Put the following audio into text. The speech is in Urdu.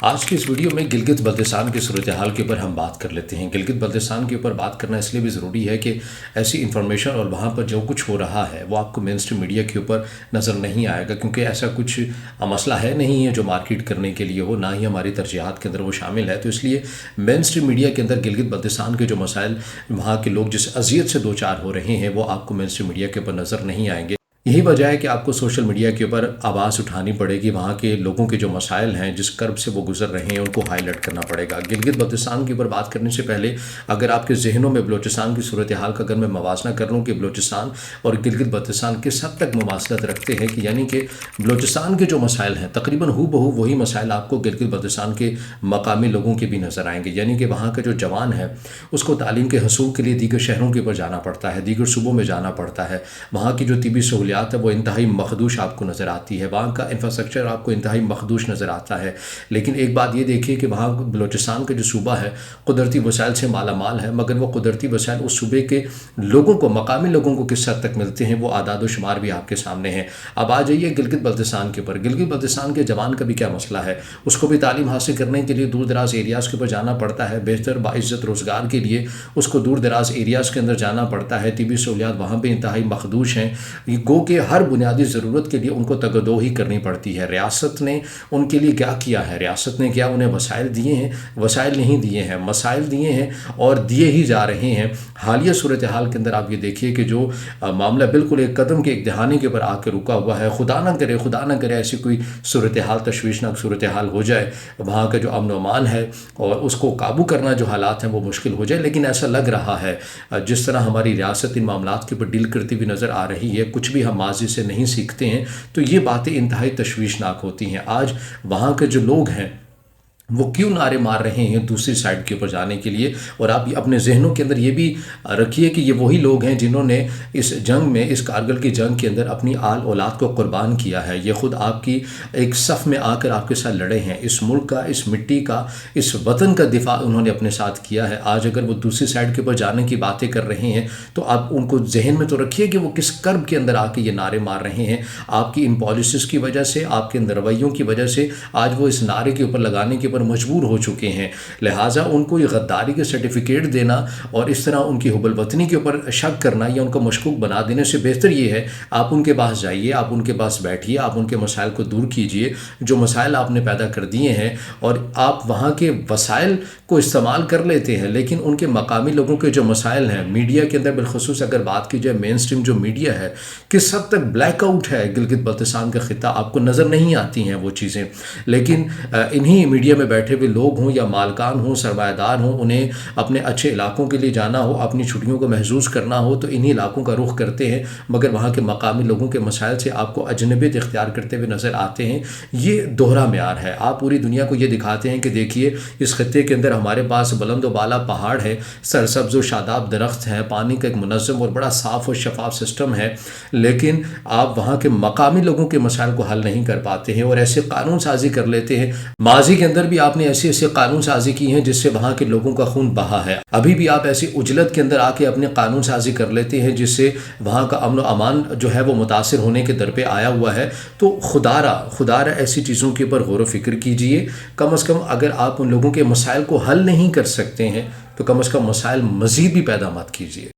آج کی اس ویڈیو میں گلگت بلتستان کی صورتحال کے اوپر ہم بات کر لیتے ہیں۔ گلگت بلتستان کے اوپر بات کرنا اس لیے بھی ضروری ہے کہ ایسی انفارمیشن اور وہاں پر جو کچھ ہو رہا ہے وہ آپ کو مین اسٹریم میڈیا کے اوپر نظر نہیں آئے گا، کیونکہ ایسا کچھ مسئلہ ہے نہیں ہے جو مارکیٹ کرنے کے لیے ہو، نہ ہی ہماری ترجیحات کے اندر وہ شامل ہے۔ تو اس لیے مین اسٹریم میڈیا کے اندر گلگت بلتستان کے جو مسائل وہاں کے لوگ جس اذیت سے دوچار ہو رہے ہیں وہ آپ کو مین اسٹریم میڈیا کے اوپر نظر نہیں آئیں گے۔ یہی وجہ ہے کہ آپ کو سوشل میڈیا کے اوپر آواز اٹھانی پڑے گی، وہاں کے لوگوں کے جو مسائل ہیں، جس کرب سے وہ گزر رہے ہیں، ان کو ہائی لائٹ کرنا پڑے گا۔ گلگت بلتستان کے اوپر بات کرنے سے پہلے اگر آپ کے ذہنوں میں بلوچستان کی صورتحال کا اگر میں موازنہ کر لوں کہ بلوچستان اور گلگت بلتستان کس حد تک مماثلت رکھتے ہیں، کہ یعنی کہ بلوچستان کے جو مسائل ہیں تقریباً ہو بہو وہی مسائل آپ کو گلگت بلتستان کے مقامی لوگوں کے بھی نظر آئیں گے۔ یعنی کہ وہاں کا جو جوان ہے اس کو تعلیم کے حصول کے لیے دیگر شہروں کے اوپر جانا پڑتا ہے، دیگر صوبوں میں جانا پڑتا ہے، وہاں کی جو طبی سہولیات ہے وہ انتہائی مخدوش آپ کو نظر آتی ہے، وہاں کا انفراسٹرکچر آپ کو انتہائی مخدوش نظر آتا ہے۔ لیکن ایک بات یہ دیکھیے کہ وہاں بلوچستان کا جو صوبہ ہے قدرتی وسائل سے مالا مال ہے، مگر وہ قدرتی وسائل اس صوبے کے لوگوں کو، مقامی لوگوں کو کس حد تک ملتے ہیں وہ اعداد و شمار بھی آپ کے سامنے ہیں۔ اب آ جائیے گلگت بلتستان کے اوپر۔ گلگت بلتستان کے جوان کا بھی کیا مسئلہ ہے، اس کو بھی تعلیم حاصل کرنے کے لیے دور دراز ایریاز کے اوپر جانا پڑتا ہے، بہتر باعزت روزگار کے لیے اس کو دور دراز ایریاز کے اندر جانا پڑتا ہے، طبی سہولیات وہاں پہ انتہائی مخدوش ہیں، گو کہ ہر بنیادی ضرورت کے لیے ان کو تگدو ہی کرنی پڑتی ہے۔ ریاست نے ان کے لیے کیا کیا ہے؟ ریاست نے کیا انہیں وسائل دیے ہیں؟ وسائل نہیں دیے ہیں، مسائل دیے ہیں اور دیے ہی جا رہے ہیں۔ حالیہ صورتحال کے اندر آپ یہ دیکھیے کہ جو معاملہ بالکل ایک قدم کے ایک دہانے کے اوپر آ کے رکا ہوا ہے، خدا نہ کرے ایسی کوئی صورتحال، تشویشناک صورتحال ہو جائے، وہاں کا جو امن و امان ہے اور اس کو قابو کرنا جو حالات ہیں وہ مشکل ہو جائے۔ لیکن ایسا لگ رہا ہے جس طرح ہماری ریاست ان معاملات کے اوپر ڈیل کرتی ہوئی نظر آ رہی ہے، کچھ بھی ہم ماضی سے نہیں سیکھتے ہیں، تو یہ باتیں انتہائی تشویشناک ہوتی ہیں۔ آج وہاں کے جو لوگ ہیں وہ کیوں نعرے مار رہے ہیں دوسری سائڈ کے اوپر جانے کے لیے؟ اور آپ اپنے ذہنوں کے اندر یہ بھی رکھیے کہ یہ وہی لوگ ہیں جنہوں نے اس جنگ میں، اس کارگل کی جنگ کے اندر اپنی آل اولاد کو قربان کیا ہے۔ یہ خود آپ کی ایک صف میں آ کر آپ کے ساتھ لڑے ہیں، اس ملک کا، اس مٹی کا، اس وطن کا دفاع انہوں نے اپنے ساتھ کیا ہے۔ آج اگر وہ دوسری سائڈ کے اوپر جانے کی باتیں کر رہے ہیں تو آپ ان کو ذہن میں تو رکھیے کہ وہ کس کرب کے اندر آ کے یہ نعرے مار رہے ہیں۔ آپ کی ان پالیسیز کی وجہ سے، آپ کے رویوں کی وجہ سے آج وہ اس نعرے کے اوپر لگانے کے اوپر مجبور ہو چکے ہیں۔ لہٰذا ان کو یہ غداری کے سرٹیفکیٹ دینا اور اس طرح ان کی حب الوطنی کے اوپر شک کرنا یا ان کو مشکوک بنا دینے سے بہتر یہ ہے آپ ان کے پاس جائیے، آپ ان کے پاس بیٹھیے، آپ ان کے مسائل کو دور کیجیے جو مسائل آپ نے پیدا کر دیے ہیں، اور آپ وہاں کے وسائل کو استعمال کر لیتے ہیں، لیکن ان کے مقامی لوگوں کے جو مسائل ہیں میڈیا کے اندر بالخصوص اگر بات کی جائے، مین اسٹریم جو میڈیا ہے کس حد تک بلیک آؤٹ ہے گلگت بلتستان کا خطہ، آپ کو نظر نہیں آتی ہیں وہ چیزیں۔ لیکن انہی میڈیا میں بیٹھے ہوئے لوگ ہوں یا مالکان ہوں، سرمایہ دار ہوں، انہیں اپنے اچھے علاقوں کے لیے جانا ہو، اپنی چھٹیوں کو محظوظ کرنا ہو تو انہی علاقوں کا رخ کرتے ہیں، مگر وہاں کے مقامی لوگوں کے مسائل سے آپ کو اجنبیت اختیار کرتے ہوئے نظر آتے ہیں۔ یہ دوہرا معیار ہے۔ آپ پوری دنیا کو یہ دکھاتے ہیں کہ دیکھیے اس خطے کے اندر ہمارے پاس بلند و بالا پہاڑ ہے، سرسبز و شاداب درخت ہیں، پانی کا ایک منظم اور بڑا صاف و شفاف سسٹم ہے، لیکن آپ وہاں کے مقامی لوگوں کے مسائل کو حل نہیں کر پاتے ہیں اور ایسے قانون سازی کر لیتے ہیں۔ ماضی کے اندر بھی آپ نے ایسے قانون سازی کی ہیں جس سے وہاں کے لوگوں کا خون بہا ہے، ابھی بھی آپ ایسی عجلت کے اندر آ کے اپنے قانون سازی کر لیتے ہیں جس سے وہاں کا امن و امان جو ہے وہ متاثر ہونے کے در پہ آیا ہوا ہے۔ تو خدا را ایسی چیزوں کے اوپر غور و فکر کیجئے۔ کم از کم اگر آپ ان لوگوں کے مسائل کو حل نہیں کر سکتے ہیں تو کم از کم مسائل مزید بھی پیدا مت کیجئے۔